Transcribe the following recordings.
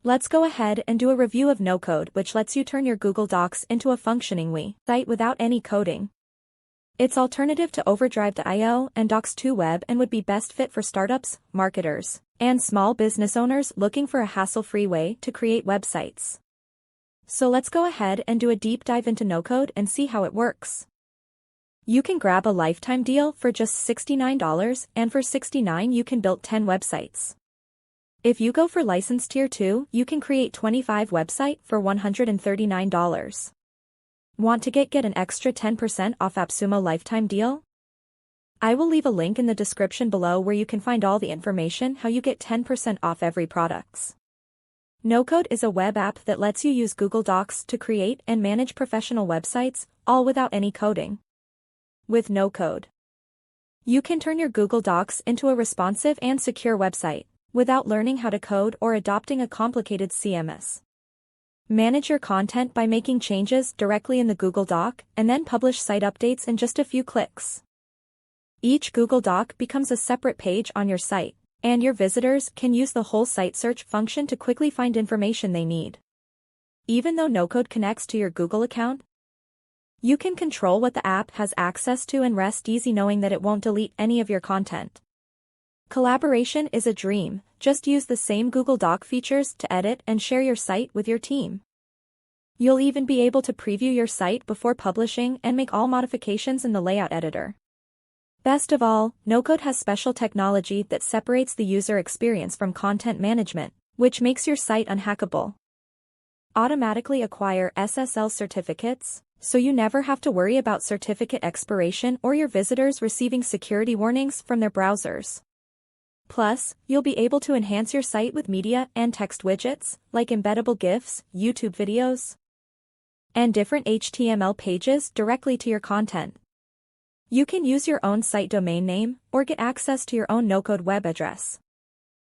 Let's go ahead and do a review of Nocode, which lets you turn your Google Docs into a functioning site without any coding. It's alternative to Overdrive.io and Docs2 Web and would be best fit for startups, marketers, and small business owners looking for a hassle-free way to create websites. So let's go ahead and do a deep dive into Nocode and see how it works. You can grab a lifetime deal for just $69, and for $69 you can build 10 websites. If you go for license tier 2, you can create 25 websites for $139. Want to get an extra 10% off Appsumo lifetime deal? I will leave a link in the description below where you can find all the information how you get 10% off every products. Nocode is a web app that lets you use Google Docs to create and manage professional websites, all without any coding. With Nocode, you can turn your Google Docs into a responsive and secure website, without learning how to code or adopting a complicated CMS. Manage your content by making changes directly in the Google Doc, and then publish site updates in just a few clicks. Each Google Doc becomes a separate page on your site, and your visitors can use the whole site search function to quickly find information they need. Even though Nocode connects to your Google account, you can control what the app has access to and rest easy knowing that it won't delete any of your content. Collaboration is a dream. Just use the same Google Doc features to edit and share your site with your team. You'll even be able to preview your site before publishing and make all modifications in the layout editor. Best of all, Nocode has special technology that separates the user experience from content management, which makes your site unhackable. Automatically acquire SSL certificates, so you never have to worry about certificate expiration or your visitors receiving security warnings from their browsers. Plus, you'll be able to enhance your site with media and text widgets, like embeddable GIFs, YouTube videos, and different HTML pages directly to your content. You can use your own site domain name, or get access to your own Nocode web address.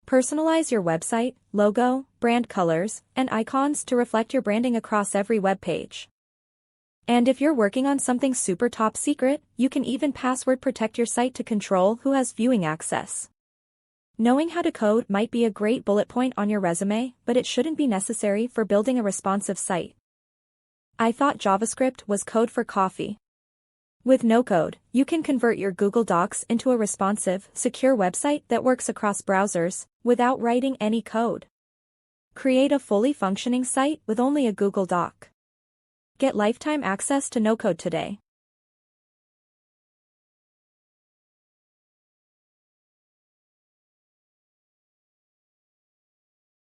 Personalize your website, logo, brand colors, and icons to reflect your branding across every web page. And if you're working on something super top secret, you can even password protect your site to control who has viewing access. Knowing how to code might be a great bullet point on your resume, but it shouldn't be necessary for building a responsive site. I thought JavaScript was code for coffee. With Nocode, you can convert your Google Docs into a responsive, secure website that works across browsers, without writing any code. Create a fully functioning site with only a Google Doc. Get lifetime access to Nocode today.